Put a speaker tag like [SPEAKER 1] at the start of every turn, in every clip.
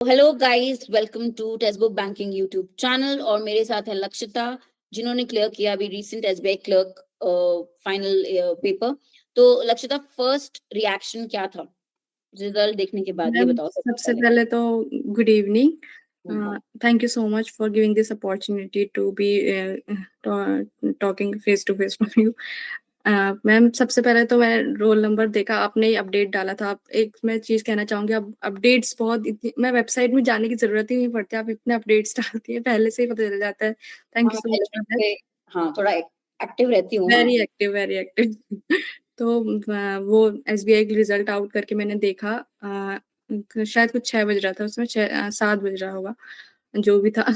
[SPEAKER 1] Hello guys, welcome to textbook banking YouTube channel. और मेरे साथ है लक्षिता, जिन्होंने क्लियर किया अभी recent SBI clerk final paper. तो लक्षिता, फर्स्ट रिएक्शन क्या था रिजल्ट देखने के बाद, ये
[SPEAKER 2] मैम,
[SPEAKER 1] बताओ सबसे
[SPEAKER 2] सबसे
[SPEAKER 1] पहले।
[SPEAKER 2] पहले तो good evening.
[SPEAKER 1] Hmm.
[SPEAKER 2] Thank you so much for giving this opportunity to be talking face to face from you. Ma'am, सबसे पहले तो मैं रोल नंबर देखा, आपने ही अपडेट डाला था। आप एक मैं चीज़ कहना चाहूँगी, अब अपडेट्स बहुत इतनी मैं वेबसाइट में जाने की ज़रूरत ही नहीं पड़ती, आप इतने अपडेट्स डालती हैं, पहले से ही पता चल जाता है। थैंक
[SPEAKER 1] हाँ,
[SPEAKER 2] यू
[SPEAKER 1] मैं
[SPEAKER 2] सो
[SPEAKER 1] पहले
[SPEAKER 2] मच फॉर
[SPEAKER 1] दिन
[SPEAKER 2] दैट।
[SPEAKER 1] से हाँ थोड़ा एक्टिव रहती हूँ। हाँ।
[SPEAKER 2] Very active, very active. तो वो एसबीआई की रिजल्ट आउट करके मैंने देखा। शायद कुछ 6 बज रहा था, उसमें 7 बज रहा होगा, जो भी था।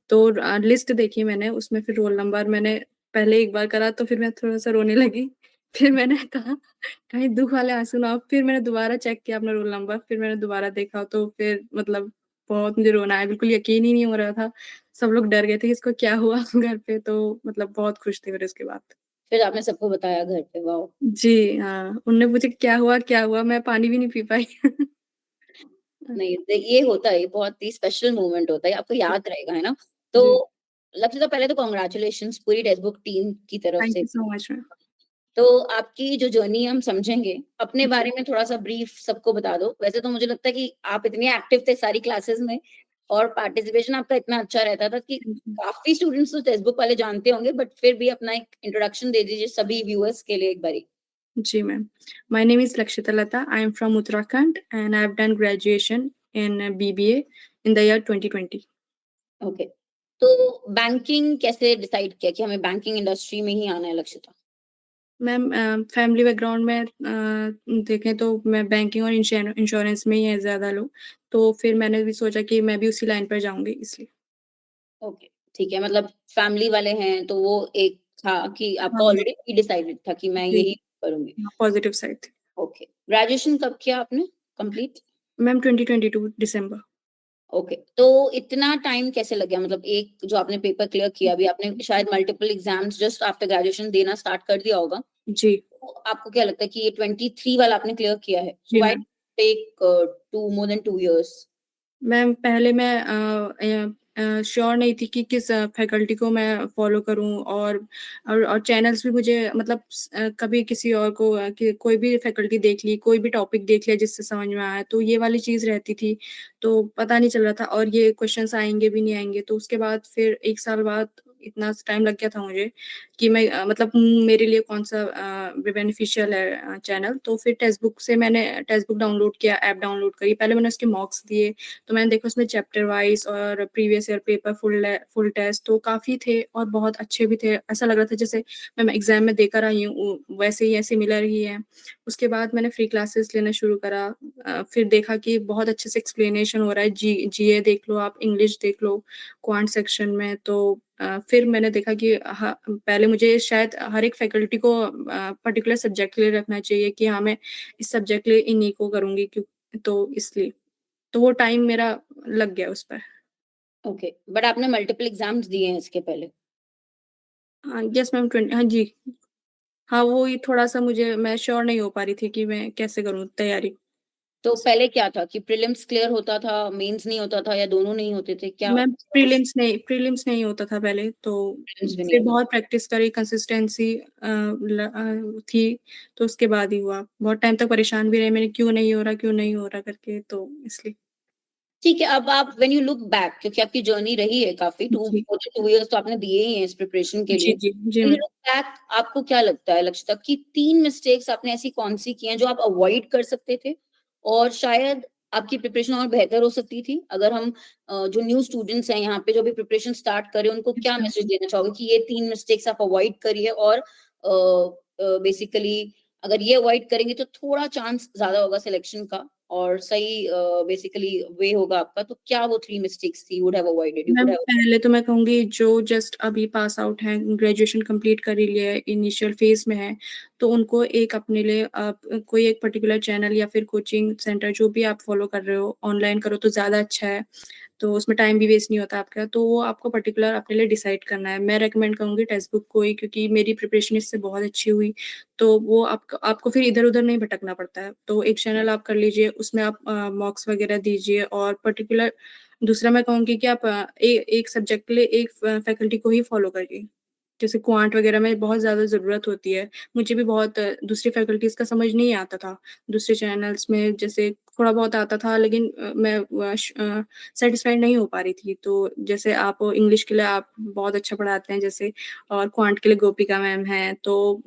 [SPEAKER 2] तो लिस्ट देखी मैंने, उसमें फिर रोल नंबर मैंने पहले एक बार करा, तो फिर मैं थोड़ा-सा रोने लगी। फिर मैंने कहा कहीं दुःख वाले आँसू ना हो, फिर मैंने दोबारा चेक किया अपना रोल नंबर, फिर मैंने दोबारा देखा, तो फिर मतलब बहुत मुझे रोना आया, बिल्कुल यकीन ही नहीं हो रहा था। सब लोग डर गए थे कि इसको क्या हुआ घर पे, तो मतलब बहुत खुश थे फिर उसके बाद।
[SPEAKER 1] फिर आपने सबको बताया घर पे? वाह।
[SPEAKER 2] जी, हाँ, उन्होंने पूछा क्या हुआ, क्या हुआ? मैं पानी भी नहीं पी पाई।
[SPEAKER 1] नहीं, ये होता है, ये बहुत ही स्पेशल मोमेंट होता है, आपको याद रहेगा, है ना? तो
[SPEAKER 2] जी,
[SPEAKER 1] लक्षिता, पहले तो कांग्रेचुलेशंस पूरी टेक्स्ट बुक टीम की तरफ
[SPEAKER 2] थैंक
[SPEAKER 1] से।
[SPEAKER 2] You so much ma'am.
[SPEAKER 1] तो आपकी जो जर्नी हम समझेंगे, अपने बारे में थोड़ा-सा ब्रीफ सबको बता दो। वैसे तो मुझे लगता है कि आप इतने एक्टिव थे सारी क्लासेस में और पार्टिसिपेशन आपका इतना अच्छा रहता था कि
[SPEAKER 2] थैंक यू।
[SPEAKER 1] काफ़ी स्टूडेंट्स तो टेक्स्ट बुक वाले जानते होंगे, बट फिर भी अपना एक इंट्रोडक्शन दे दीजिए सभी व्यूअर्स के लिए एक बारी।
[SPEAKER 2] जी ma'am, my name is Lakshita Lata, I am from Uttarakhand and I have done graduation in BBA in the year 2020।
[SPEAKER 1] Okay. तो बैंकिंग कैसे डिसाइड किया कि हमें बैंकिंग इंडस्ट्री में ही आना है लक्षिता?
[SPEAKER 2] मैम, फैमिली बैकग्राउंड में देखें तो मैं बैंकिंग और इंश्योरेंस में ही है ज़्यादा लोग, तो फिर मैंने भी सोचा कि मैं भी उसी लाइन पर जाऊँगी इसलिए।
[SPEAKER 1] ओके, ठीक है, मतलब फैमिली वाले हैं तो वो एक था कि आपका
[SPEAKER 2] हाँ,
[SPEAKER 1] ऑलरेडी प्री डिसाइडेड था कि मैं
[SPEAKER 2] जी,
[SPEAKER 1] यही करूँगी।
[SPEAKER 2] हाँ, पॉज़िटिव साइड थी।
[SPEAKER 1] ओके। ग्रेजुएशन कब किया आपने कंप्लीट?
[SPEAKER 2] मैम 2022 दिसंबर।
[SPEAKER 1] ओके, तो इतना टाइम कैसे लग गया? मतलब एक जो आपने पेपर क्लियर किया, अभी आपने शायद multiple exams just after graduation देना स्टार्ट कर दिया होगा।
[SPEAKER 2] जी,
[SPEAKER 1] तो आपको क्या लगता है कि ये 23 वाला आपने क्लियर किया है, सो
[SPEAKER 2] जी
[SPEAKER 1] why
[SPEAKER 2] ma'am.
[SPEAKER 1] Take 2 more than 2 years?
[SPEAKER 2] Ma'am, पहले मैं श्योर नहीं थी कि किस फैकल्टी को मैं फ़ॉलो करूँ, और चैनल्स भी मुझे मतलब कभी किसी और को कि कोई भी फैकल्टी देख ली, कोई भी टॉपिक देख लिया जिससे समझ में आया, तो ये वाली चीज़ रहती थी, तो पता नहीं चल रहा था और ये क्वेश्चन्स आएँगे भी नहीं आएँगे। तो उसके बाद फिर 1 साल बाद इतना टाइम लग गया था मुझे कि मैं मतलब मेरे लिए कौन-सा बेनिफिशियल है चैनल, तो फिर मैंने टेक्स्ट बुक डाउनलोड किया, ऐप डाउनलोड करी। पहले मैंने उसके मॉक्स दिए, तो मैंने देखा उसमें चैप्टर वाइज़ और previous year paper full test तो काफ़ी थे और बहुत अच्छे भी थे। ऐसा लग रहा था जैसे मैं एग्ज़ाम में देकर आई हूँ, वैसे ही है, सिमिलर ही है। उसके बाद मैंने फ्री क्लासेस लेना शुरू करा। फिर देखा कि बहुत अच्छे से एक्सप्लेनेशन हो रहा है, जीए देख लो आप, इंग्लिश देख लो, क्वांट सेक्शन में। तो फिर मैंने देखा कि पहले मुझे शायद हर एक फैकल्टी को पर्टिकुलर सब्जेक्ट के लिए रखना चाहिए कि हाँ, मैं इस सब्जेक्ट के लिए इन्हीं को करूँगी, तो इसलिए। तो वो टाइम मेरा लग गया उस पर।
[SPEAKER 1] ओके, बट आपने मल्टीपल एग्ज़ाम्स दिए हैं इसके पहले?
[SPEAKER 2] हाँ, येस मैम, 20 हाँ जी। हाँ, वो ही थोड़ा-सा मैं श्योर नहीं हो पा रही थी कि मैं कैसे करूँ तैयारी।
[SPEAKER 1] तो पहले क्या था कि प्रीलिम्स क्लियर होता था, मेंस नहीं होता था या दोनों नहीं होते थे? क्या
[SPEAKER 2] मैम,
[SPEAKER 1] उस
[SPEAKER 2] प्रीलिम्स नहीं होता था पहले, तो
[SPEAKER 1] प्रीलिम्स भी नहीं
[SPEAKER 2] फिर
[SPEAKER 1] होता था?
[SPEAKER 2] बहुत प्रैक्टिस करी, कंसिस्टेंसी थी, तो उसके बाद ही हुआ। बहुत टाइम तक परेशान भी रही मैंने, क्यों नहीं हो रहा करके, तो इसलिए।
[SPEAKER 1] ठीक है, अब आप व्हेन यू लुक बैक, क्योंकि आपकी जर्नी रही है काफ़ी, 2
[SPEAKER 2] जी।
[SPEAKER 1] मोर देन 2 इयर्स तो आपने दिए ही हैं इस प्रिपरेशन के लिए।
[SPEAKER 2] जी, जी। जी,
[SPEAKER 1] when you
[SPEAKER 2] ma'am.
[SPEAKER 1] Look back, आपको क्या लगता है लक्षिता कि 3 मिस्टेक्स आपने ऐसी कौन-सी की हैं जो आप अवॉइड कर सकते थे? और शायद आपकी प्रिपरेशन और बेहतर हो सकती थी? अगर हम जो न्यू स्टूडेंट्स हैं यहाँ पे जो अभी प्रिपरेशन स्टार्ट कर रहे हैं, उनको क्या
[SPEAKER 2] अच्छा।
[SPEAKER 1] मैसेज देना चाहोगे कि ये 3 मिस्टेक्स आप अवॉइड करिए और बेसिकली अगर ये अवॉइड करेंगे तो थोड़ा चांस ज़्यादा होगा सिलेक्शन का और सही बेसिकली वे होगा आपका, तो क्या वो 3 मिस्टेक्स थी would have avoided you could
[SPEAKER 2] ma'am,
[SPEAKER 1] have?
[SPEAKER 2] पहले तो मैं कहूँगी जो जस्ट अभी पास आउट हैं, ग्रेजुएशन कंप्लीट कर ही लिया है, इनिशियल फेज़ में हैं, तो उनको एक अपने लिए कोई एक पर्टिकुलर चैनल या फिर कोचिंग सेंटर जो भी आप फ़ॉलो कर रहे हो, ऑनलाइन करो तो ज़्यादा अच्छा है। तो उसमें टाइम भी वेस्ट नहीं होता आपका, तो वो आपको पर्टिकुलर अपने लिए डिसाइड करना है। मैं रिकमेंड करूँगी टेक्स्ट बुक को ही, क्योंकि मेरी प्रिपरेशन इससे बहुत अच्छी हुई, तो वो आपको आपको फिर इधर-उधर नहीं भटकना पड़ता है। तो एक चैनल आप कर लीजिए, उसमें आप मॉक्स वगैरह दीजिए, और पर्टिकुलर दूसरा मैं कहूँगी कि आप एक सब्जेक्ट के लिए एक फैकल्टी को ही फॉलो करिए। जैसे क्वांट वगैरह में बहुत ज़्यादा ज़रूरत होती है। मुझे भी बहुत दूसरी फैकल्टीज़ का समझ नहीं आता था। दूसरे चैनल्स में जैसे थोड़ा बहुत आता था, लेकिन मैं सैटिस्फाइड नहीं हो पा रही थी। तो जैसे आप इंग्लिश के लिए आप बहुत अच्छा पढ़ाते हैं जैसे, और क्वांट के लिए गोपिका मैम हैं, तो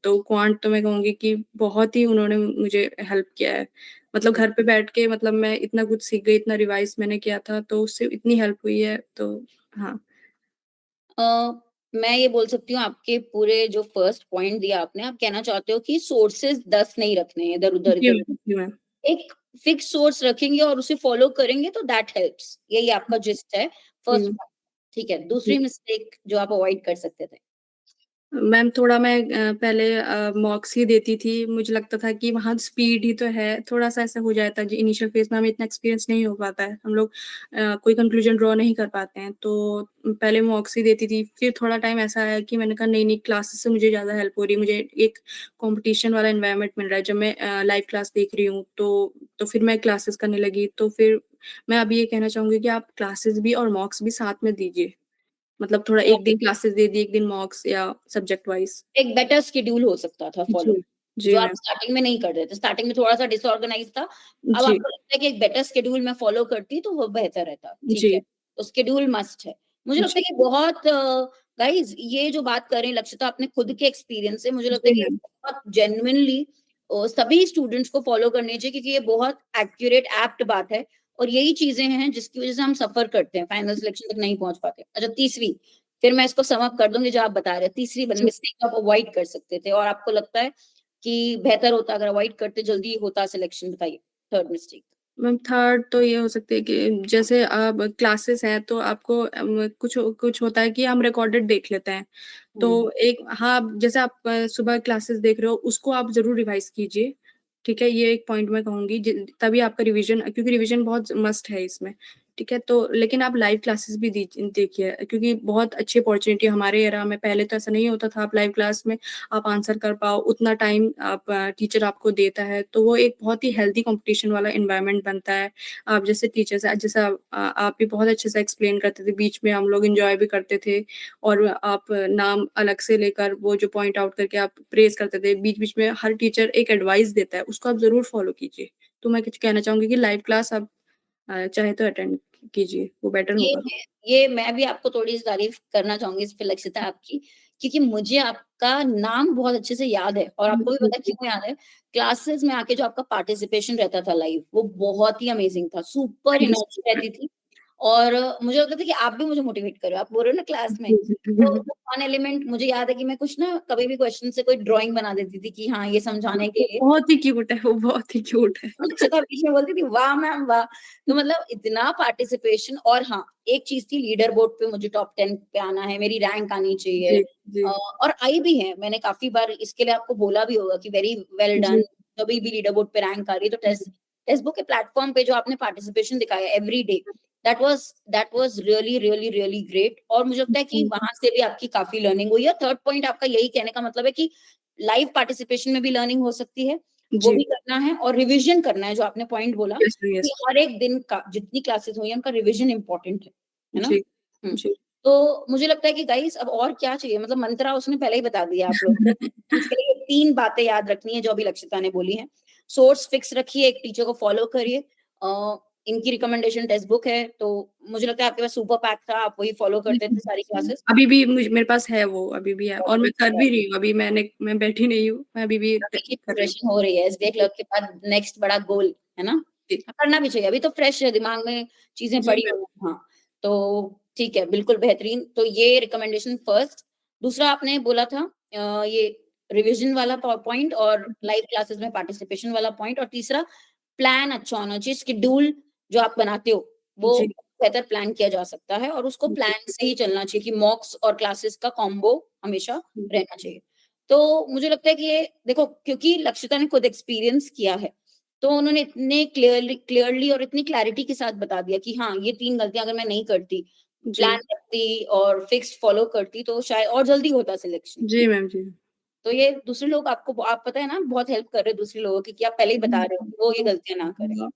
[SPEAKER 2] क्वांट तो मैं कहूँगी कि बहुत ही उन्होंने मुझे हेल्प किया है। मतलब घर पे बैठ के मतलब मैं इतना कुछ सीख गई, इतना रिवाइज़ मैंने किया था, तो उससे इतनी हेल्प हुई है, तो हाँ।
[SPEAKER 1] अ, मैं ये बोल सकती हूँ आपके पूरे जो फर्स्ट पॉइंट दिया आपने, आप कहना चाहते हो कि सोर्सेज़ 10 नहीं रखने हैं इधर-उधर,
[SPEAKER 2] जी
[SPEAKER 1] इधर-उधर।
[SPEAKER 2] मैम, जी मैम।
[SPEAKER 1] एक फिक्स सोर्स रखेंगे और उसे फॉलो करेंगे तो दैट हेल्प्स। यही आपका जिस्ट है,
[SPEAKER 2] जी
[SPEAKER 1] फर्स्ट
[SPEAKER 2] मैम,
[SPEAKER 1] पॉइंट। ठीक है,
[SPEAKER 2] जी।
[SPEAKER 1] दूसरी मिस्टेक जो आप अवॉइड कर सकते थे?
[SPEAKER 2] मैम थोड़ा मैं पहले मॉक्स ही देती थी। मुझे लगता था कि वहाँ स्पीड ही तो है, थोड़ा-सा ऐसा हो जाता है जी, इनिशियल फेज़ में हमें इतना एक्सपीरियंस नहीं हो पाता है। हम लोग कोई कंक्लूजन ड्रॉ नहीं कर पाते हैं। तो पहले मॉक्स ही देती थी, फिर थोड़ा टाइम ऐसा आया कि मैंने कहा नहीं-नहीं, क्लासेस से मुझे ज़्यादा हेल्प हो रही है। मुझे एक कॉम्पिटिशन वाला एनवायरनमेंट मिल रहा है, जब मैं लाइव क्लास देख रही हूँ, तो फिर मैं क्लासेस करने लगी। तो फिर मैं अभी ये कहना चाहूँगी कि आप क्लासेस भी और मॉक्स भी साथ में दीजिए। मतलब थोड़ा एक दिन क्लासेस दे दी, एक दिन मॉक्स, या सब्जेक्ट वाइज़।
[SPEAKER 1] एक बेटर शेड्यूल हो सकता था फॉलो,
[SPEAKER 2] जी, जी
[SPEAKER 1] जो आप
[SPEAKER 2] मैम।
[SPEAKER 1] स्टार्टिंग में नहीं कर रहे थे। स्टार्टिंग में थोड़ा-सा डिसऑर्गनाइज़ था, अब
[SPEAKER 2] जी,
[SPEAKER 1] आपको लगता है कि एक बेटर शेड्यूल मैं फॉलो करती तो वो बेहतर रहता, ठीक है।
[SPEAKER 2] जी,
[SPEAKER 1] तो शेड्यूल मस्ट है। मुझे लगता है
[SPEAKER 2] जी,
[SPEAKER 1] कि बहुत गाइज़ ये जो बात कर रही हैं लक्षिता अपने खुद के एक्सपीरियंस से, मुझे लगता है
[SPEAKER 2] जी
[SPEAKER 1] कि
[SPEAKER 2] मैम।
[SPEAKER 1] बहुत जेन्युइनली सभी स्टूडेंट्स को फॉलो करनी चाहिए क्योंकि ये बहुत एक्यूरेट, एप्ट बात है और यही चीज़ें हैं जिसकी वज़ह से हम सफ़र करते हैं, फाइनल सिलेक्शन तक नहीं पहुँच पाते। अच्छा तीसरी फिर मैं इसको सम अप कर दूँगी जो आप बता रहे हैं। तीसरी
[SPEAKER 2] जी,
[SPEAKER 1] मिस्टेक आप अवॉइड कर सकते थे और आपको लगता है कि बेहतर होता अगर अवॉइड करते जल्दी होता सिलेक्शन बताइए? Third mistake.
[SPEAKER 2] मैम थर्ड तो ये हो सकती है कि जैसे अब क्लासेस हैं, तो आपको कुछ कुछ होता है कि हम रिकॉर्डेड देख लेते हैं। तो
[SPEAKER 1] हुँ।
[SPEAKER 2] एक हाँ, जैसे आप सुबह क्लासेस देख रहे हो, उसको आप ज़रूर रिवाइज़ कीजिए, ठीक है? ये एक पॉइंट मैं कहूँगी, तभी आपका रिवीजन, क्योंकि रिवीजन बहुत मस्ट है इसमें, ठीक है? तो लेकिन आप लाइव क्लासेस भी देखिए, क्योंकि बहुत अच्छी अपॉर्च्युनिटी हमारे एरा में, पहले तो ऐसा नहीं होता था, आप लाइव क्लास में आप आंसर कर पाओ, उतना टाइम आप टीचर आपको देता है, तो वो एक बहुत ही हेल्दी कॉम्पिटिशन वाला एनवायरनमेंट बनता है। आप जैसे टीचर्स जैसा आप भी बहुत अच्छे से एक्सप्लेन करते थे, बीच में हम लोग एन्जॉय भी करते थे, और आप नाम अलग से लेकर वो जो पॉइंट आउट करके आप प्रेज़ करते थे, बीच-बीच में हर टीचर एक एडवाइस देता है, उसको आप ज़रूर फ़ॉलो कीजिए। तो मैं कुछ कहना चाहूँगी कि लाइव क्लास आप चाहे तो अटेंड कीजिए, वो बेटर
[SPEAKER 1] ये
[SPEAKER 2] होगा।
[SPEAKER 1] ये मैं भी आपको थोड़ी-सी तारीफ़ करना चाहूँगी इस पे लक्षिता आपकी, क्योंकि मुझे आपका नाम बहुत अच्छे से याद है और आपको भी
[SPEAKER 2] जी,
[SPEAKER 1] पता है
[SPEAKER 2] जी।
[SPEAKER 1] क्यों याद है? क्लासेस में आके जो आपका पार्टिसिपेशन रहता था लाइव, वो बहुत ही अमेज़िंग था, super
[SPEAKER 2] thank you
[SPEAKER 1] energy
[SPEAKER 2] so
[SPEAKER 1] रहती थी और मुझे लगता था कि आप भी मुझे मोटिवेट कर रहे हो, आप बोल रहे हो ना क्लास में,
[SPEAKER 2] जी,
[SPEAKER 1] तो
[SPEAKER 2] जी।
[SPEAKER 1] वो फन एलिमेंट मुझे याद है कि मैं कुछ ना कभी भी क्वेश्चन से कोई ड्राइंग बना देती थी कि हाँ, ये समझाने के
[SPEAKER 2] वो
[SPEAKER 1] लिए
[SPEAKER 2] बहुत ही क्यूट है, वो बहुत ही क्यूट है।
[SPEAKER 1] अक्षता बीच में बोलती थी, "वाह मैम वाह!" तो मतलब इतना पार्टिसिपेशन और हाँ, एक चीज़ थी लीडर बोर्ड पे मुझे टॉप 10 पे आना है, मेरी रैंक आनी चाहिए
[SPEAKER 2] जी, जी।
[SPEAKER 1] और आई भी है। मैंने काफ़ी बार इसके लिए आपको बोला भी होगा कि वेरी वेल डन।
[SPEAKER 2] जी,
[SPEAKER 1] कभी भी लीडर बोर्ड पे रैंक आ रही है तो
[SPEAKER 2] जी।
[SPEAKER 1] टेक्स्ट बुक के प्लेटफ़ॉर्म पे जो आपने पार्टिसिपेशन दिखाया every day, that was really, really, really great और मुझे लगता है कि
[SPEAKER 2] थैंक यू।
[SPEAKER 1] वहाँ से भी आपकी काफ़ी लर्निंग हुई है। थर्ड पॉइंट आपका यही कहने का मतलब है कि लाइव पार्टिसिपेशन में भी लर्निंग हो सकती है। वो
[SPEAKER 2] जी,
[SPEAKER 1] भी करना है और रिविज़न करना है जो आपने पॉइंट बोला
[SPEAKER 2] यस,
[SPEAKER 1] कि
[SPEAKER 2] यस।
[SPEAKER 1] हर एक दिन का जितनी क्लासेस हुई हैं उनका रिविज़न इम्पोर्टेंट है ना?
[SPEAKER 2] जी,
[SPEAKER 1] हुँ,
[SPEAKER 2] जी।
[SPEAKER 1] तो मुझे लगता है कि गाइज़ अब और क्या चाहिए मतलब मंत्रा उसने पहले ही बता दिया आप लोगों को। इसके लिए 3 बातें याद रखनी है जो अभी लक्षिता ने बोली हैं। सोर्स फिक्स रखिए, एक टीचर को फॉलो करिए इनकी रिकमेंडेशन टेक्स्ट बुक है, तो मुझे लगता है आपके पास सुपर पैक था, आप वही फॉलो
[SPEAKER 2] जी,
[SPEAKER 1] करते थे सारी क्लासेस।
[SPEAKER 2] अभी भी मेरे पास है वो, अभी भी है,
[SPEAKER 1] बहुत
[SPEAKER 2] और मैं
[SPEAKER 1] अच्छी
[SPEAKER 2] कर
[SPEAKER 1] बात
[SPEAKER 2] भी रही हूँ, अभी मैं बैठी नहीं हूँ, मैं अभी भी
[SPEAKER 1] अभी की
[SPEAKER 2] कर रही हूँ।
[SPEAKER 1] प्रिपरेशन हो रही है एसबीआई
[SPEAKER 2] जी,
[SPEAKER 1] क्लर्क के बाद नेक्स्ट बड़ा गोल, है ना?
[SPEAKER 2] जी।
[SPEAKER 1] करना भी चाहिए, अभी तो फ्रेश है, दिमाग में चीज़ें
[SPEAKER 2] जी,
[SPEAKER 1] पड़ी
[SPEAKER 2] मैम।
[SPEAKER 1] हुई हैं, हाँ। तो ठीक है, बिल्कुल बेहतरीन। तो ये रिकमेंडेशन फर्स्ट, दूसरा आपने बोला था ये रिविज़न वाला पॉइंट और लाइव क्लासेस में पार्टिसिपेशन वाला पॉइंट और तीसरा प्लान अच्छा होना चाहिए, शेड्यूल जो आप बनाते हो, वो
[SPEAKER 2] जी,
[SPEAKER 1] बेहतर प्लान किया जा सकता है और उसको
[SPEAKER 2] जी,
[SPEAKER 1] प्लान से ही चलना चाहिए कि मॉक्स और क्लासेस का कॉम्बो हमेशा
[SPEAKER 2] जी।
[SPEAKER 1] रहना चाहिए। तो मुझे लगता है कि ये देखो क्योंकि लक्षिता ने खुद एक्सपीरियंस किया है, तो उन्होंने इतने क्लियरली और इतनी क्लैरिटी के साथ बता दिया कि हाँ, ये 3 गलतियाँ अगर मैं नहीं करती,
[SPEAKER 2] जी।
[SPEAKER 1] प्लान रखती और फिक्स्ड फॉलो करती तो शायद और जल्दी होता सिलेक्शन।
[SPEAKER 2] जी, मैम, जी।
[SPEAKER 1] तो ये दूसरे लोग आपको आप पता है ना बहुत हेल्प कर रहे हैं दूसरे लोगों की कि आप पहले ही बता रहे हो कि वो ये गलतियाँ ना करें।
[SPEAKER 2] हाँ,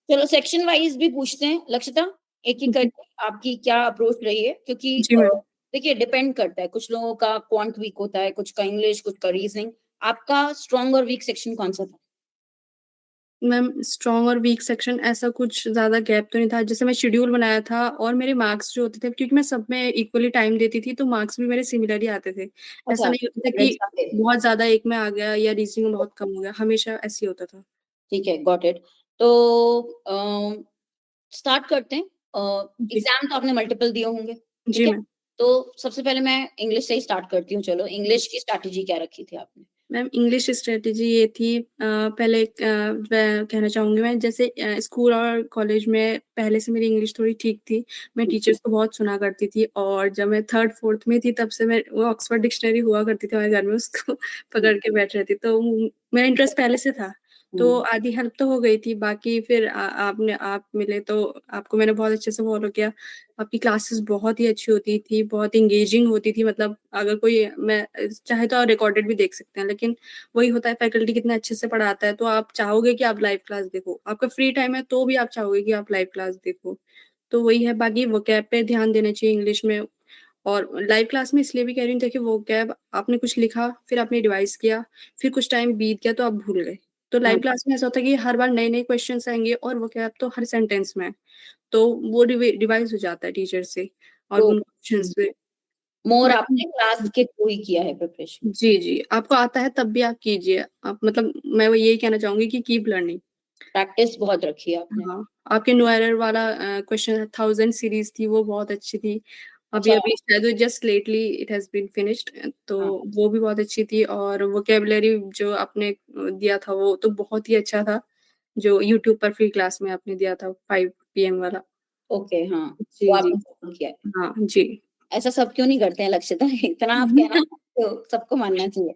[SPEAKER 1] चलो सेक्शन वाइज़ भी पूछते हैं, लक्षिता एक-एक
[SPEAKER 2] जी,
[SPEAKER 1] करके आपकी क्या अप्रोच रही है? क्योंकि
[SPEAKER 2] जी, मैम।
[SPEAKER 1] देखिए डिपेंड करता है, कुछ लोगों का क्वांट वीक होता है, कुछ का इंग्लिश, कुछ का रीज़निंग। आपका स्ट्रॉन्ग और वीक सेक्शन कौन-सा था?
[SPEAKER 2] मैम, स्ट्रॉन्ग और वीक सेक्शन ऐसा कुछ ज़्यादा गैप तो नहीं था। जैसे मैं शेड्यूल बनाया था और मेरे मार्क्स जो होते थे क्योंकि मैं सब में इक्वली टाइम देती थी, तो मार्क्स भी मेरे सिमिलर ही आते थे। ऐसा
[SPEAKER 1] अच्छा,
[SPEAKER 2] नहीं होता था
[SPEAKER 1] स्टूडेंट्स
[SPEAKER 2] कि
[SPEAKER 1] का थे।
[SPEAKER 2] बहुत ज़्यादा एक में आ गया या रीज़निंग में बहुत कम हो गया, हमेशा ऐसे ही होता था।
[SPEAKER 1] ठीक है, गॉट इट। तो स्टार्ट करते हैं।
[SPEAKER 2] जी।
[SPEAKER 1] एग्ज़ाम तो आपने मल्टीपल दिए होंगे,
[SPEAKER 2] जी,
[SPEAKER 1] ठीक है?
[SPEAKER 2] मैम।
[SPEAKER 1] तो सबसे पहले मैं इंग्लिश से ही स्टार्ट करती हूँ चलो, इंग्लिश की स्ट्रैटेजी क्या रखी थी आपने?
[SPEAKER 2] मैम, इंग्लिश स्ट्रैटेजी ये थी पहले मैं कहना चाहूँगी मैं जैसे स्कूल और कॉलेज में पहले से मेरी इंग्लिश थोड़ी ठीक थी। मैं
[SPEAKER 1] हुँ,
[SPEAKER 2] टीचर्स को बहुत सुना करती थी और जब मैं 3rd-4th में थी तब से मैं वो ऑक्सफोर्ड डिक्शनरी हुआ करती थी हमारे घर में उसको
[SPEAKER 1] हुँ,
[SPEAKER 2] पकड़ के बैठ रहती। तो मेरा इंटरेस्ट पहले से था, तो
[SPEAKER 1] हुँ,
[SPEAKER 2] आधी हेल्प तो हो गई थी। बाकी फिर आप मिले तो आपको मैंने बहुत अच्छे से फ़ॉलो किया। आपकी क्लासेस बहुत ही अच्छी होती थी, बहुत एंगेजिंग होती थी मतलब अगर कोई मैं चाहे तो आप रिकॉर्डेड भी देख सकते हैं, लेकिन वही होता है फैकल्टी कितने अच्छे से पढ़ाता है, तो आप चाहोगे कि आप लाइव क्लास देखो। आपका फ्री टाइम है तो भी आप चाहोगे कि आप लाइव क्लास देखो। तो वही है, बाकी वोकैब पे ध्यान देना चाहिए इंग्लिश में और लाइव क्लास में इसलिए भी कह रही हूँ देखिए वोकैब आपने कुछ लिखा, फिर आपने रिवाइज़ किया, फिर कुछ टाइम बीत गया तो आप भूल गए। तो
[SPEAKER 1] हाँ,
[SPEAKER 2] लाइव क्लास में ऐसा होता है कि हर बार नए-नए क्वेश्चन्स आएँगे और वोकैब तो हर सेंटेंस में है। तो वो रिवाइज़ हो जाता है टीचर से और
[SPEAKER 1] तो
[SPEAKER 2] उन क्वेश्चन से।
[SPEAKER 1] मोर
[SPEAKER 2] बाकी
[SPEAKER 1] आपने क्लास के थ्रू ही किया है प्रिपरेशन।
[SPEAKER 2] जी, जी, आपको आता है तब भी आप कीजिए। आप मतलब मैं वो यही कहना चाहूँगी कि कीप लर्निंग।
[SPEAKER 1] प्रैक्टिस बहुत रखी है आपने।
[SPEAKER 2] हाँ, आपके नो एरर वाला क्वेश्चन 1000 सीरीज़ थी, वो बहुत अच्छी थी।
[SPEAKER 1] अच्छा
[SPEAKER 2] अभी-अभी शायद just lately it has been finished तो
[SPEAKER 1] हाँ,
[SPEAKER 2] वो भी बहुत अच्छी थी और वोकैब्युलरी जो आपने दिया था वो तो बहुत ही अच्छा था, जो यूट्यूब पर फ्री क्लास में आपने दिया था 5 पीएम वाला।
[SPEAKER 1] ओके हाँ, वो
[SPEAKER 2] जी, जी।
[SPEAKER 1] आपने ज़रूर किया है।
[SPEAKER 2] हाँ, जी।
[SPEAKER 1] ऐसा सब क्यों नहीं करते हैं लक्षिता? इतना आप कहना तो सबको मानना चाहिए।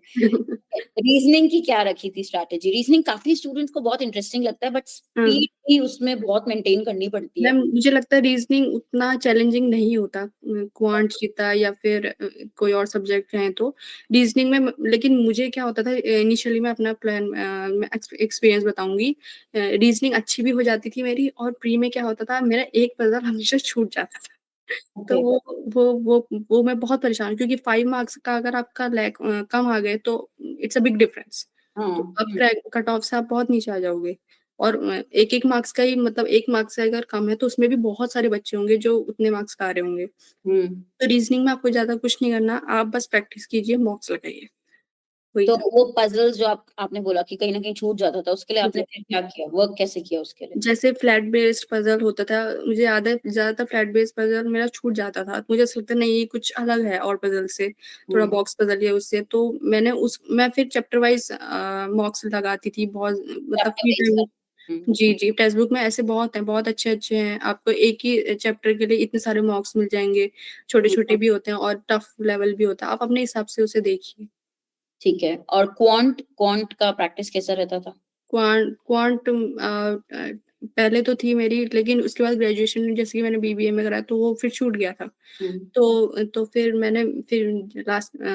[SPEAKER 1] रीज़निंग की क्या रखी थी स्ट्रैटेजी? रीज़निंग काफ़ी स्टूडेंट्स को बहुत इंटरेस्टिंग लगता है बट
[SPEAKER 2] हाँ।
[SPEAKER 1] स्पीड भी उसमें बहुत मेंटेन करनी पड़ती है।
[SPEAKER 2] मैम, मुझे लगता है रीज़निंग उतना चैलेंजिंग नहीं होता क्वांट जितना या फिर कोई और सब्जेक्ट हैं तो। रीज़निंग में लेकिन मुझे क्या होता था इनिशियली मैं अपना मैं एक्सपीरियंस बताऊँगी। रीज़निंग अच्छी भी हो जाती थी मेरी और प्री में क्या होता था मेरा एक पज़ल हमेशा छूट जाता था। तो
[SPEAKER 1] ओके,
[SPEAKER 2] वो मैं बहुत परेशान हूँ क्योंकि 5 मार्क्स का अगर आपका कम आ गए तो इट्स अ बिग डिफरेंस।
[SPEAKER 1] हाँ,
[SPEAKER 2] तो आप
[SPEAKER 1] हुँ,
[SPEAKER 2] कट ऑफ से आप बहुत नीचे आ जाओगे और एक-एक मार्क्स का ही मतलब 1 मार्क्स से अगर कम है तो उसमें भी बहुत सारे बच्चे होंगे जो उतने मार्क्स का आ रहे होंगे।
[SPEAKER 1] हुँ।
[SPEAKER 2] तो रीज़निंग में आपको ज़्यादा कुछ नहीं करना, आप बस प्रैक्टिस कीजिए, मॉक्स लगाइए, वही
[SPEAKER 1] तो
[SPEAKER 2] था।
[SPEAKER 1] वो पज़ल्स जो आपने बोला कि कहीं न कहीं छूट जाता था, उसके लिए आपने
[SPEAKER 2] जी।
[SPEAKER 1] फिर क्या किया? वर्क कैसे किया उसके लिए?
[SPEAKER 2] जैसे फ्लैट बेस्ड पज़ल होता था, मुझे याद है ज़्यादातर फ्लैट बेस्ड पज़ल मेरा छूट जाता था। मुझे ऐसा लगता नहीं ये कुछ अलग है और पज़ल से, थोड़ा
[SPEAKER 1] हुँ,
[SPEAKER 2] बॉक्स पज़ल है उससे, तो मैं फिर चैप्टर वाइज़ मॉक्स लगाती थी बहुत मतलब
[SPEAKER 1] चैप्टर
[SPEAKER 2] फ्री
[SPEAKER 1] बेस्ड
[SPEAKER 2] टाइम में।
[SPEAKER 1] कर हुँ,
[SPEAKER 2] जी, जी, टेक्स्ट बुक में ऐसे बहुत हैं, बहुत अच्छे-अच्छे हैं। आपको एक ही चैप्टर के लिए इतने सारे मॉक्स मिल जाएँगे,
[SPEAKER 1] हुँ,
[SPEAKER 2] छोटे-छोटे भी होते हैं और टफ लेवल भी होता है। आप अपने हिसाब से उसे देखिए।
[SPEAKER 1] ठीक है और क्वांट का प्रैक्टिस कैसा रहता था?
[SPEAKER 2] क्वांट पहले तो थी मेरी लेकिन उसके बाद ग्रेजुएशन में जैसे कि मैंने बीबीए में करा तो वो फिर छूट गया था।
[SPEAKER 1] हुँ,
[SPEAKER 2] तो फिर मैंने फिर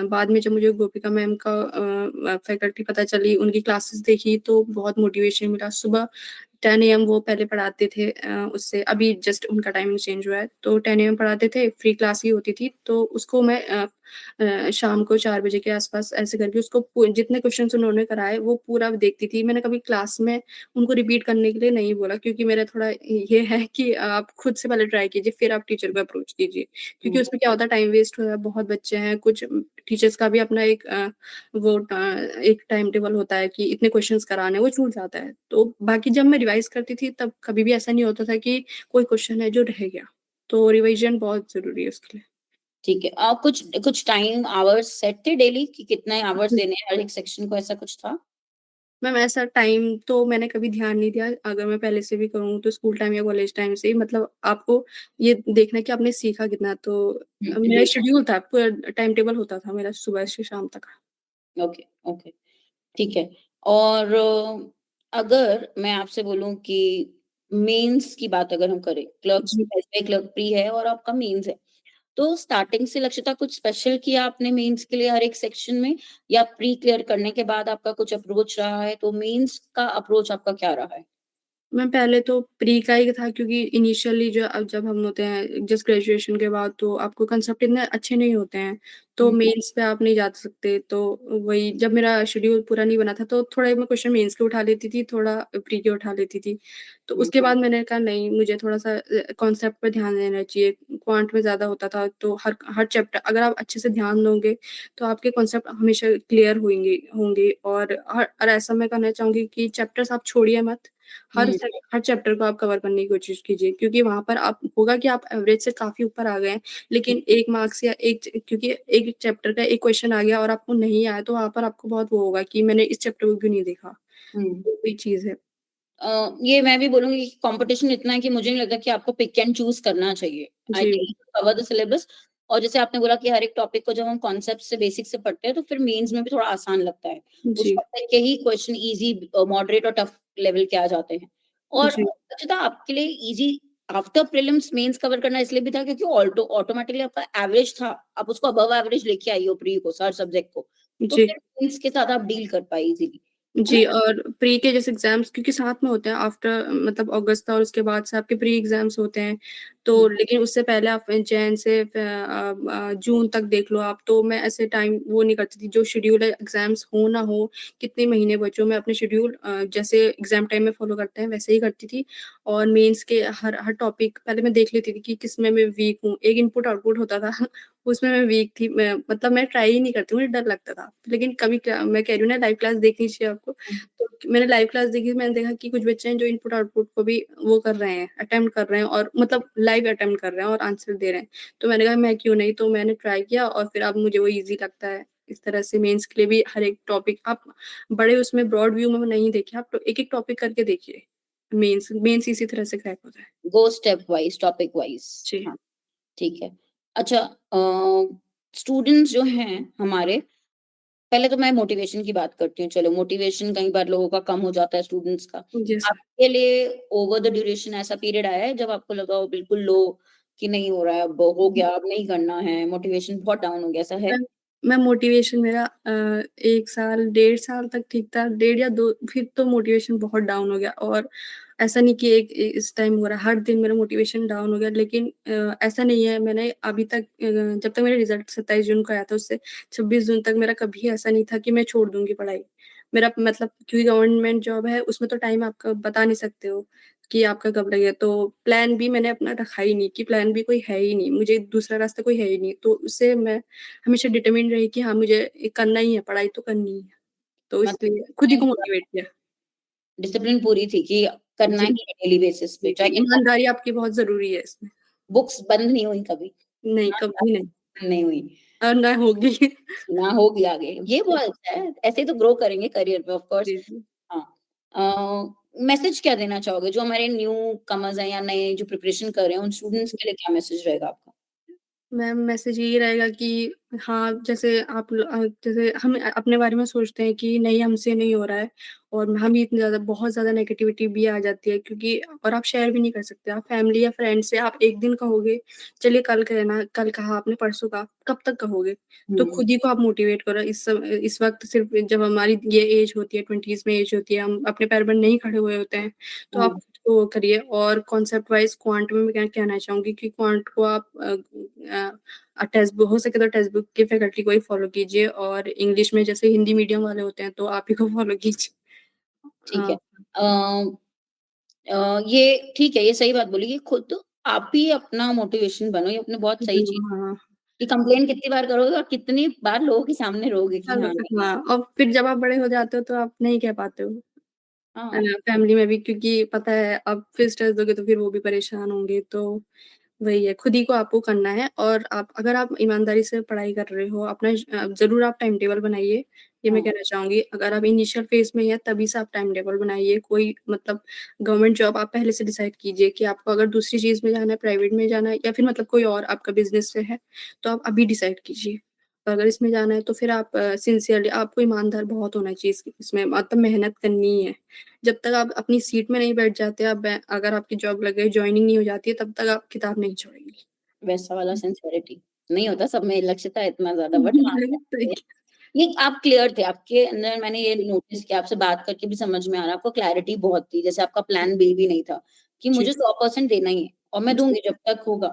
[SPEAKER 2] बाद में जब मुझे गोपिका मैम का फैकल्टी पता चली, उनकी क्लासेस देखी तो बहुत मोटिवेशन मिला। सुबह 10 एएम वो पहले पढ़ाते थे उससे अभी जस्ट उनका टाइमिंग चेंज हुआ है। तो 10 एएम पढ़ाते थे, फ्री क्लास ही होती थी तो उसको मैं शाम को 4 बजे के आस-पास ऐसे करके उसको जितने क्वेश्चन्स उन्होंने कराए वो पूरा देखती थी। मैंने कभी क्लास में उनको रिपीट करने के लिए नहीं बोला क्योंकि मेरा थोड़ा ये है कि आप खुद से पहले ट्राई कीजिए फिर आप टीचर को अप्रोच कीजिए। क्योंकि
[SPEAKER 1] हुँ,
[SPEAKER 2] उसमें क्या होता है टाइम वेस्ट हो रहा है, बहुत बच्चे हैं, कुछ टीचर्स का भी अपना एक टाइम टेबल होता है कि इतने क्वेश्चन्स कराने हैं, वो छूट जाता है। तो बाकी जब मैं रिवाइज़ करती थी तब कभी भी ऐसा नहीं होता था कि कोई क्वेश्चन है जो रह गया। तो रिवीजन बहुत ज़रूरी है उसके लिए।
[SPEAKER 1] ठीक है। कुछ कुछ टाइम आवर्स सेट थे डेली कि कितने आवर्स देने हैं हर एक सेक्शन को ऐसा कुछ था?
[SPEAKER 2] मैम ऐसा टाइम तो मैंने कभी ध्यान नहीं दिया, अगर मैं पहले से भी कहूँ तो स्कूल टाइम या कॉलेज टाइम से ही मतलब आपको ये देखना है कि आपने सीखा कितना तो
[SPEAKER 1] हुँ,
[SPEAKER 2] मेरा
[SPEAKER 1] जी,
[SPEAKER 2] शेड्यूल था, पूरा टाइम टेबल होता था मेरा सुबह से शाम तक।
[SPEAKER 1] ओके, ओके, ठीक है और अगर मैं आपसे बोलूँ कि मेंस की बात अगर हम करें, क्लर्क
[SPEAKER 2] जी।
[SPEAKER 1] एसबीआई क्लर्क प्री है और आपका मेंस है, तो स्टार्टिंग से लक्षिता कुछ स्पेशल किया आपने मेंस के लिए हर एक सेक्शन में या प्री क्लियर करने के बाद आपका कुछ अप्रोच रहा है? तो मेंस का अप्रोच आपका क्या रहा है?
[SPEAKER 2] मैं पहले तो प्री का ही था क्योंकि इनिशियली जब हम होते हैं जस्ट ग्रेजुएशन के बाद तो आपको कांसेप्ट इतने अच्छे नहीं होते हैं, तो
[SPEAKER 1] हुँ,
[SPEAKER 2] मेंस पे आप नहीं जा सकते। तो वही जब मेरा शेड्यूल पूरा नहीं बना था तो थोड़ा मैं क्वेश्चन मेंस के उठा लेती थी, थोड़ा प्री के उठा लेती थी। तो
[SPEAKER 1] हुँ,
[SPEAKER 2] उसके बाद मैंने कहा नहीं मुझे थोड़ा-सा कॉन्सेप्ट पे ध्यान देना चाहिए। क्वांट में ज़्यादा होता था तो हर हर चैप्टर अगर आप अच्छे से ध्यान दोगे तो आपके कॉन्सेप्ट हमेशा क्लियर होंगे होंगे और ऐसा मैं कहना चाहूँगी कि चैप्टर्स आप छोड़िए मत।
[SPEAKER 1] हुँ,
[SPEAKER 2] हर चैप्टर को आप कवर करने की कोशिश कीजिए क्योंकि वहाँ पर आप होगा कि आप एवरेज से काफ़ी ऊपर आ गए हैं, लेकिन 1 मार्क्स या एक च क्योंकि एक चैप्टर का एक क्वेश्चन आ गया और आपको नहीं आया तो वहाँ पर आपको बहुत वो होगा कि मैंने इस चैप्टर को क्यों नहीं देखा।
[SPEAKER 1] हुँ।
[SPEAKER 2] तो वही चीज़ है।
[SPEAKER 1] ये मैं भी बोलूँगी कि कॉम्पिटिशन इतना है कि मुझे नहीं लगता कि आपको पिक एंड चूज़ करना चाहिए। आई
[SPEAKER 2] जी,
[SPEAKER 1] थिंक कवर द सिलेबस और जैसे आपने बोला कि हर एक टॉपिक को जब हम कॉन्सेप्ट से बेसिक से पढ़ते हैं, तो फिर मेंस में भी थोड़ा आसान लगता है। उस
[SPEAKER 2] जी,
[SPEAKER 1] टॉपिक के ही क्वेश्चन ईज़ी मॉडरेट और टफ लेवल के आ जाते हैं। और
[SPEAKER 2] जी,
[SPEAKER 1] रचिता आपके लिए easy after prelims mains cover करना इसलिए भी था क्योंकि ऑटोमैटिकली आपका एवरेज था। आप उसको अबव एवरेज लेके आई हो प्री को, हर सब्जेक्ट को। तो
[SPEAKER 2] जी।
[SPEAKER 1] फिर मेंस के साथ आप डील कर पाई ईज़िली, है ना?
[SPEAKER 2] जी, और प्री के जैसे एग्ज़ाम्स क्योंकि साथ में होते हैं आफ्टर मतलब अगस्त और उसके बाद से आपके प्री एग्ज़ाम्स होते हैं।
[SPEAKER 1] हुँ,
[SPEAKER 2] तो लेकिन उससे पहले आप जैन से जून तक देख लो आप, तो मैं ऐसे टाइम वो नहीं करती थी, जो शेड्यूल है एग्ज़ाम्स हो ना हो, कितने महीने बचे हो, मैं अपने शेड्यूल जैसे एग्ज़ाम टाइम में फ़ॉलो करते हैं वैसे ही करती थी। और मेंस के हर हर टॉपिक पहले मैं देख लेती थी कि किसमें मैं वीक हूँ। एक इनपुट-आउटपुट होता था उसमें मैं वीक थी। मैं मतलब मैं ट्राई ही नहीं करती, मुझे डर लगता था। लेकिन कभी क्या मैं कह रही हूँ ना लाइव क्लास देखनी चाहिए आपको।
[SPEAKER 1] हुँ,
[SPEAKER 2] तो मैंने लाइव क्लास देखी, मैंने देखा कि कुछ बच्चे हैं जो इनपुट-आउटपुट को भी वो कर रहे हैं, अटेम्प्ट कर रहे हैं और मतलब लाइव अटेम्प्ट कर रहे हैं और आंसर दे रहे हैं। तो मैंने कहा मैं क्यों नहीं? तो मैंने ट्राई किया और फिर अब मुझे वो ईज़ी लगता है। इस तरह से मेंस के लिए भी हर एक टॉपिक आप बड़े उसमें ब्रॉड व्यू में नहीं देखिए, आप तो एक-एक टॉपिक करके देखिए। मेंस इसी तरह से क्रैक होता है।
[SPEAKER 1] Go step wise, topic wise.
[SPEAKER 2] जी,
[SPEAKER 1] हाँ, ठीक है। अच्छा स्टूडेंट्स जो हैं हमारे पहले तो मैं मोटिवेशन की बात करती हूँ। चलो मोटिवेशन कई बार लोगों का कम हो जाता है स्टूडेंट्स का।
[SPEAKER 2] यस।
[SPEAKER 1] आपके लिए ओवर द ड्यूरेशन ऐसा पीरियड आया है जब आपको लगा हो बिल्कुल लो कि नहीं हो रहा है, अब हो गया, अब नहीं करना है, मोटिवेशन बहुत डाउन हो गया, ऐसा है?
[SPEAKER 2] मैं मैं मोटिवेशन मेरा 1 साल, 1.5 साल तक ठीक था, डेढ़ या 2 फिर तो मोटिवेशन बहुत डाउन हो गया और ऐसा नहीं कि एक इस टाइम हो रहा है, हर दिन मेरा मोटिवेशन डाउन हो गया लेकिन ऐसा नहीं है मैंने अभी तक जब तक मेरा रिज़ल्ट 27 जून को आया था उससे 26 जून तक मेरा कभी ऐसा नहीं था कि मैं छोड़ दूँगी पढ़ाई। मेरा मतलब क्योंकि गवर्नमेंट जॉब है उसमें तो टाइम आपका बता नहीं सकते हो कि आपका कब लगेगा, तो प्लान बी मैंने अपना रखा ही नहीं कि प्लान बी कोई है ही नहीं, मुझे दूसरा रास्ता कोई है ही नहीं, तो उससे मैं हमेशा डिटरमाइंड रही कि हाँ, मुझे ये करना ही है, पढ़ाई तो करनी ही है। तो इसलिए खुद ही को
[SPEAKER 1] मतलब
[SPEAKER 2] मोटिवेट किया।
[SPEAKER 1] डिसिप्लिन पूरी थी कि करना
[SPEAKER 2] जी,
[SPEAKER 1] ही है डेली बेसिस पे,
[SPEAKER 2] जी, जी,
[SPEAKER 1] चाहे कितना
[SPEAKER 2] ईमानदारी आपकी बहुत ज़रूरी है इसमें।
[SPEAKER 1] बुक्स बंद नहीं हुई कभी,
[SPEAKER 2] नहीं,
[SPEAKER 1] ना
[SPEAKER 2] कभी नहीं
[SPEAKER 1] बंद नहीं हुई,
[SPEAKER 2] और ना होगी।
[SPEAKER 1] ना होगी आगे। ये
[SPEAKER 2] जी,
[SPEAKER 1] बहुत अच्छा है, ऐसे ही तो ग्रो करेंगे करियर में ऑफ कोर्स।
[SPEAKER 2] जी, जी।
[SPEAKER 1] हाँ। मैसेज क्या देना चाहोगे जो हमारे न्यू कमर्स हैं या नए जो प्रिपरेशन कर रहे हैं, उन स्टूडेंट्स के लिए क्या मैसेज रहेगा आपका?
[SPEAKER 2] मैम मैसेज यही रहेगा कि हाँ, जैसे हम अपने बारे में सोचते हैं कि नहीं हमसे नहीं हो रहा है और हम ही इतनी ज़्यादा बहुत ज़्यादा नेगेटिविटी भी आ जाती है क्योंकि और आप शेयर भी नहीं कर सकते। आप फैमिली या फ्रेंड से आप एक दिन कहोगे, चलिए कल कहना कल कहा आपने परसों कहा, कब तक कहोगे? तो
[SPEAKER 1] हुँ,
[SPEAKER 2] खुद ही को आप मोटिवेट करो। इस वक़्त सिर्फ़ जब हमारी ये एज होती है 20s में एज होती है, हम अपने पैर पर नहीं खड़े हुए होते हैं, तो आप
[SPEAKER 1] हुँ,
[SPEAKER 2] खुद को वो करिए और कॉन्सेप्ट वाइज़ क्वांट में मैं क्या कहना चाहूँगी कि क्वांट को आप टेक्स्ट बुक हो सके तो टेक्स्ट बुक की फैकल्टी को ही फ़ॉलो कीजिए और इंग्लिश में जैसे हिंदी मीडियम वाले होते हैं, तो आप ही को फ़ॉलो कीजिए।
[SPEAKER 1] ठीक
[SPEAKER 2] हाँ,
[SPEAKER 1] है। ये ठीक है, ये सही बात बोली कि खुद आप ही अपना मोटिवेशन बनो, ये आपने बहुत सही चीज़
[SPEAKER 2] हाँ,
[SPEAKER 1] कि कंप्लेन कितनी बार करोगे और कितनी बार लोगों के सामने रोओगे कि हाँ, नहीं
[SPEAKER 2] हाँ, और फिर जब आप बड़े हो जाते हो तो आप नहीं कह पाते हो।
[SPEAKER 1] हाँ,
[SPEAKER 2] फैमिली में भी क्योंकि पता है अब फिर स्ट्रेस दोगे तो फिर वो भी परेशान होंगे, तो वही है, खुद ही को आपको करना है और अगर आप ईमानदारी से पढ़ाई कर रहे हो, ज़रूर आप टाइम टेबल बनाइए, ये मैं
[SPEAKER 1] हाँ,
[SPEAKER 2] कहना चाहूँगी। अगर आप इनिशियल फेज़ में हैं, तभी से आप टाइम टेबल बनाइए। कोई मतलब गवर्नमेंट जॉब आप पहले से डिसाइड कीजिए कि आपको अगर दूसरी चीज़ में जाना है, प्राइवेट में जाना है या फिर मतलब कोई और आपका बिज़नेस से है, तो आप अभी डिसाइड कीजिए। अगर इसमें जाना है तो फिर आप सिंसियरली आपको ईमानदार बहुत होना चाहिए इसमें मतलब मेहनत करनी ही है। जब तक आप अपनी सीट में नहीं बैठ जाते, आप अगर आपकी जॉब लग गई, जॉइनिंग नहीं हो जाती है, तब तक आप किताब नहीं छोड़ेंगे।
[SPEAKER 1] वैसा वाला सिंसियरिटी नहीं होता सब में लक्ष्यता इतना ज़्यादा, बट हाँ, ये आप क्लियर थे, आपके अंदर मैंने ये नोटिस किया, आपसे बात करके भी समझ में आ रहा है, आपको क्लैरिटी बहुत थी, जैसे आपका प्लान बी भी नहीं था, कि
[SPEAKER 2] जी,
[SPEAKER 1] मुझे 100% देना ही है और मैं
[SPEAKER 2] जी,
[SPEAKER 1] दूँगी जब तक होगा।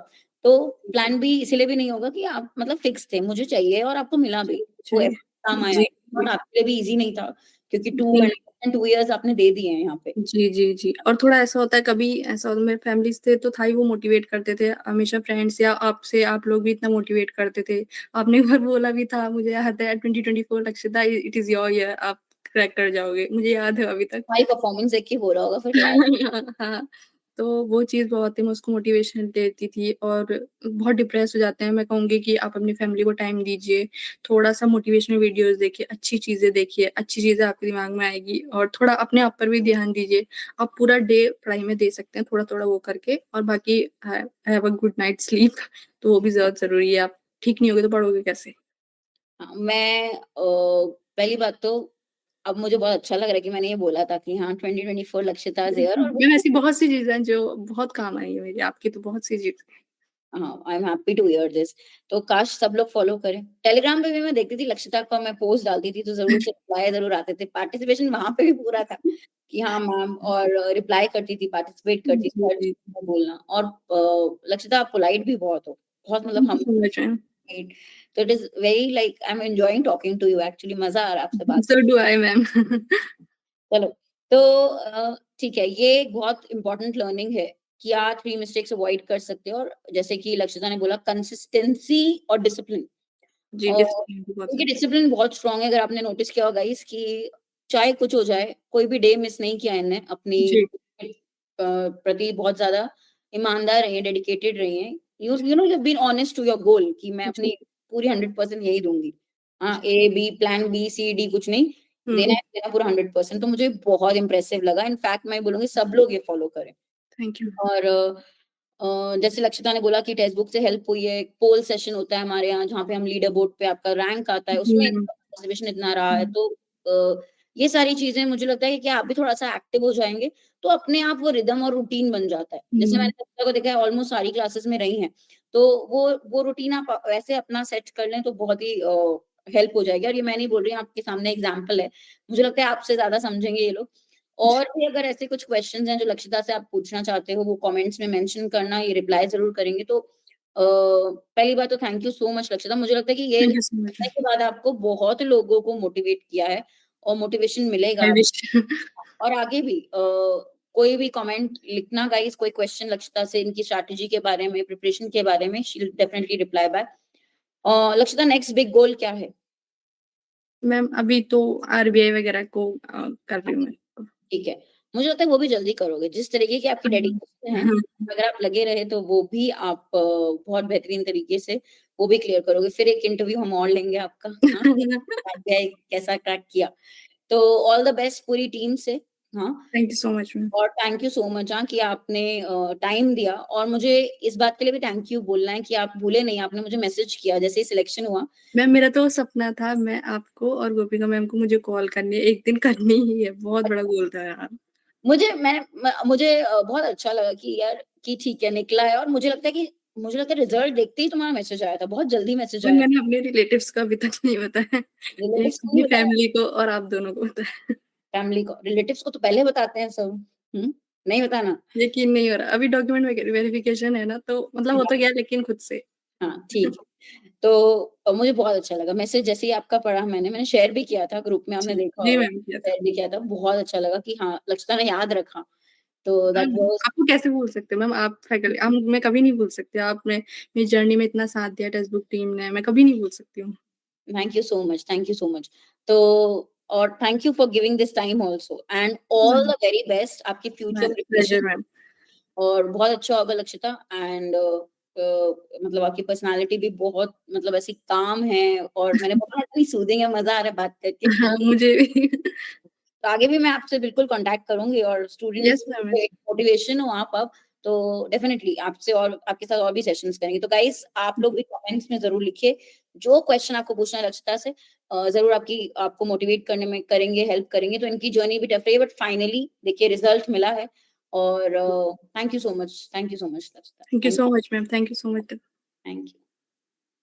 [SPEAKER 1] तो प्लान बी इसीलिए भी नहीं होगा कि आप मतलब फिक्स थे, मुझे चाहिए और आपको मिला भी, वो
[SPEAKER 2] जी,
[SPEAKER 1] काम आया,
[SPEAKER 2] जी,
[SPEAKER 1] बट आपके लिए भी ईज़ी नहीं था, क्योंकि 2
[SPEAKER 2] जी।
[SPEAKER 1] एंड 2 इयर्स आपने दे दिए हैं यहाँ पे।
[SPEAKER 2] जी, जी, जी। और थोड़ा ऐसा होता है कभी ऐसा होता मेरे फैमिलीज़ थे तो था ही वो मोटिवेट करते थे, हमेशा फ्रेंड्स या आपसे आप लोग भी इतना मोटिवेट करते थे। आपने एक बार बोला भी था मुझे याद है 2024 Lakshita it is your year आप क्रैक कर जाओगे। मुझे याद है अभी तक।
[SPEAKER 1] भाई परफॉर्मेंस देख के बोला होगा फिर क्लास
[SPEAKER 2] हाँ, तो वो चीज़ बहुत ही मैं उसको मोटिवेशन देती थी और बहुत डिप्रेस हो जाते हैं। मैं कहूँगी कि आप अपनी फैमिली को टाइम दीजिए, थोड़ा-सा मोटिवेशनल वीडियोज़ देखिए, अच्छी चीज़ें देखिए, अच्छी चीज़ें आपके दिमाग में आएगी और थोड़ा अपने आप पर भी ध्यान दीजिए। आप पूरा डे पढ़ाई में दे सकते हैं, थोड़ा-थोड़ा वो करके और बाकी have a good night sleep तो वो भी बहुत ज़रूरी है। आप ठीक नहीं होगे तो पढ़ोगे कैसे?
[SPEAKER 1] हाँ, मैं पहली बात तो अब मुझे बहुत अच्छा लग रहा है कि मैंने ये बोला था कि हाँ, 2024 लक्षिताज़ ईयर और
[SPEAKER 2] मैम ऐसी बहुत सी चीज़ें हैं जो बहुत काम आई है मेरी, आपकी तो बहुत सी चीज़ें
[SPEAKER 1] हाँ, I am happy to hear this. तो काश सब लोग फॉलो करें। टेलीग्राम पे भी मैं देखती थी लक्षिता का मैं पोस्ट डालती थी तो ज़रूर से रिप्लाई ज़रूर आते थे। पार्टिसिपेशन वहाँ पे भी पूरा था कि हाँ मैम और रिप्लाई करती थी, पार्टिसिपेट करती
[SPEAKER 2] जी,
[SPEAKER 1] थी, हर
[SPEAKER 2] जी।
[SPEAKER 1] चीज़ में बोलना और लक्षिता आप पोलाइट भी बहुत हो। बहुत मतलब
[SPEAKER 2] थैंक यू
[SPEAKER 1] हम
[SPEAKER 2] सो मच मैम।
[SPEAKER 1] तो it is very like I am enjoying talking to you actually मज़ा आ रहा है आपसे बात
[SPEAKER 2] सो डू आई मैम।
[SPEAKER 1] चलो, तो ठीक है, ये एक बहुत इम्पोर्टेंट लर्निंग है कि आप 3 मिस्टेक्स अवॉइड कर सकते हो और जैसे कि लक्षिता ने बोला कंसिस्टेंसी और डिसिप्लिन।
[SPEAKER 2] जी,
[SPEAKER 1] और
[SPEAKER 2] डिसिप्लिन भी बहुत
[SPEAKER 1] उनकी
[SPEAKER 2] ज़रूरी
[SPEAKER 1] डिसिप्लिन बहुत स्ट्रॉन्ग है अगर आपने नोटिस किया होगा गाइस कि चाहे कुछ हो जाए, कोई भी डे मिस नहीं किया इनने अपनी
[SPEAKER 2] जी,
[SPEAKER 1] प्रति बहुत ज़्यादा ईमानदार रही हैं, डेडिकेटेड रही हैं। You know you have been honest to your goal कि मैं
[SPEAKER 2] जी।
[SPEAKER 1] अपनी पूरी 100% यही दूँगी। हाँ, A, B, plan B, C, D कुछ नहीं,
[SPEAKER 2] हुँ,
[SPEAKER 1] देना है देना पूरा 100% तो मुझे बहुत इम्प्रेसिव लगा। इनफैक्ट मैं बोलूँगी सब लोग ये फॉलो करें।
[SPEAKER 2] Thank you.
[SPEAKER 1] और जैसे लक्षिता ने बोला कि टेक्स्ट बुक से हेल्प हुई है, एक पोल सेशन होता है हमारे यहाँ जहाँ पे हम लीडर बोर्ड पे आपका रैंक आता है,
[SPEAKER 2] जी
[SPEAKER 1] उसमें
[SPEAKER 2] मैम।
[SPEAKER 1] पार्टिसिपेशन इतना रहा है
[SPEAKER 2] हुँ,
[SPEAKER 1] तो ये सारी चीज़ें मुझे लगता है कि आप भी थोड़ा-सा एक्टिव हो जाएँगे, तो अपने आप वो रिदम और रूटीन बन जाता है। जैसे मैंने
[SPEAKER 2] हुँ,
[SPEAKER 1] लक्षिता को देखा है ऑलमोस्ट सारी क्लासेस में रही हैं, तो वो रूटीन आप वैसे अपना सेट कर लें तो बहुत ही हेल्प हो जाएगी और ये मैं नहीं बोल रही हूँ, आपके सामने एग्ज़ाम्पल है। मुझे लगता है आपसे ज़्यादा समझेंगे ये लोग। और भी अगर ऐसे कुछ क्वेश्चन्स हैं जो लक्षिता से आप पूछना चाहते हो, वो कमेंट्स में मेंशन करना, ये रिप्लाई ज़रूर करेंगे। तो पहली बात तो thank you so much Lakshita. मुझे लगता है कि ये
[SPEAKER 2] थैंक यू सो मच
[SPEAKER 1] करने
[SPEAKER 2] मैम।
[SPEAKER 1] के बाद आपको बहुत लोगों को मोटिवेट किया है और मोटिवेशन मिलेगा
[SPEAKER 2] आई
[SPEAKER 1] अब
[SPEAKER 2] विश
[SPEAKER 1] और आगे भी कोई भी कमेंट लिखना गाइस, कोई क्वेश्चन लक्षिता से इनकी स्ट्रैटेजी के बारे में, प्रिपरेशन के बारे में, she will definitely reply back. Lakshita next big goal क्या है?
[SPEAKER 2] मैम अभी तो आरबीआई वगैरह को कर रही हूँ मैं।
[SPEAKER 1] ठीक है। मुझे लगता है वो भी जल्दी करोगे। जिस तरीके की आपकी
[SPEAKER 2] हाँ,
[SPEAKER 1] डेडिकेशन है,
[SPEAKER 2] हाँ।
[SPEAKER 1] अगर आप लगे रहे तो वो भी आप बहुत बेहतरीन तरीके से वो भी क्लियर करोगे। फिर एक इंटरव्यू हम और लेंगे आपका, हाँ? आरबीआई कैसा क्रैक किया। तो ऑल द बेस्ट पूरी टीम से, हाँ?
[SPEAKER 2] Thank you so much ma'am.
[SPEAKER 1] और थैंक यू सो मच हाँ, कि आपने टाइम दिया और मुझे इस बात के लिए भी थैंक यू बोलना है कि आप भूले नहीं, आपने मुझे मैसेज किया जैसे ही सिलेक्शन हुआ।
[SPEAKER 2] मैम मेरा तो सपना था मैं आपको और गोपिका मैम को मुझे कॉल करनी है, एक दिन करनी ही है, बहुत बड़ा गोल था यार।
[SPEAKER 1] मुझे बहुत अच्छा लगा कि यार कि ठीक है निकला है और मुझे लगता है रिजल्ट देखते ही तुम्हारा मैसेज आया था, बहुत जल्दी मैसेज
[SPEAKER 2] मैम
[SPEAKER 1] आया।
[SPEAKER 2] मैंने अपने रिलेटिव्स को अभी तक नहीं बताया, एक
[SPEAKER 1] रिलेटिव्स को नहीं
[SPEAKER 2] अपनी
[SPEAKER 1] बताया,
[SPEAKER 2] फैमिली को और आप दोनों को बताया।
[SPEAKER 1] फैमिली को रिलेटिव्स को तो पहले बताते हैं सब। नहीं बताना?
[SPEAKER 2] यकीन नहीं हो रहा। अभी डॉक्यूमेंट वेरिफिकेशन है ना, तो मतलब हो तो गया लेकिन खुद से।
[SPEAKER 1] हाँ, ठीक है। तो मुझे बहुत अच्छा लगा मैसेज जैसे ही आपका पढ़ा मैंने शेयर भी किया था ग्रुप में आपने
[SPEAKER 2] जी,
[SPEAKER 1] देखा
[SPEAKER 2] जी
[SPEAKER 1] होगा,
[SPEAKER 2] मैम किया था।
[SPEAKER 1] शेयर भी किया था। बहुत अच्छा लगा कि हाँ, लक्षिता ने याद रखा। तो दैट
[SPEAKER 2] मैम
[SPEAKER 1] वाज़
[SPEAKER 2] आपको कैसे भूल सकते हो मैम आप फैकल्टी हम मैं कभी नहीं भूल सकती। आपने मेरी जर्नी में इतना साथ दिया टेक्स्ट बुक टीम ने, मैं कभी नहीं भूल सकती हूँ।
[SPEAKER 1] Thank you so much. तो और thank you for giving this time also and all
[SPEAKER 2] ma'am
[SPEAKER 1] the very best आपकी फ्यूचर
[SPEAKER 2] प्लेज़र
[SPEAKER 1] प्रिपरेशन
[SPEAKER 2] मैम।
[SPEAKER 1] और बहुत अच्छा होगा लक्षिता एंड मतलब आपकी पर्सनैलिटी भी बहुत मतलब ऐसी काम है और मैंने बहुत इतनी सूदिंग है, मज़ा आ रहा है बात करके।
[SPEAKER 2] हाँ, मुझे भी।
[SPEAKER 1] तो आगे भी मैं आपसे बिल्कुल कॉन्टैक्ट करूँगी और स्टूडेंट्स
[SPEAKER 2] यस मैम,
[SPEAKER 1] को एक मोटिवेशन हो आप अब, तो डेफिनिटली आपसे और आपके साथ और भी सेशंस करेंगे। तो गाइस आप लोग भी कमेंट्स में ज़रूर लिखिए, जो क्वेश्चन आपको पूछना है लक्षिता से ज़रूर आपको मोटिवेट करने में करेंगे, हेल्प करेंगे। तो इनकी जर्नी भी टफ रही है बट फाइनली देखिए रिजल्ट मिला है और thank you so much Lakshita.
[SPEAKER 2] Thank you
[SPEAKER 1] thank
[SPEAKER 2] so much ma'am, thank you so much.
[SPEAKER 1] Thank you.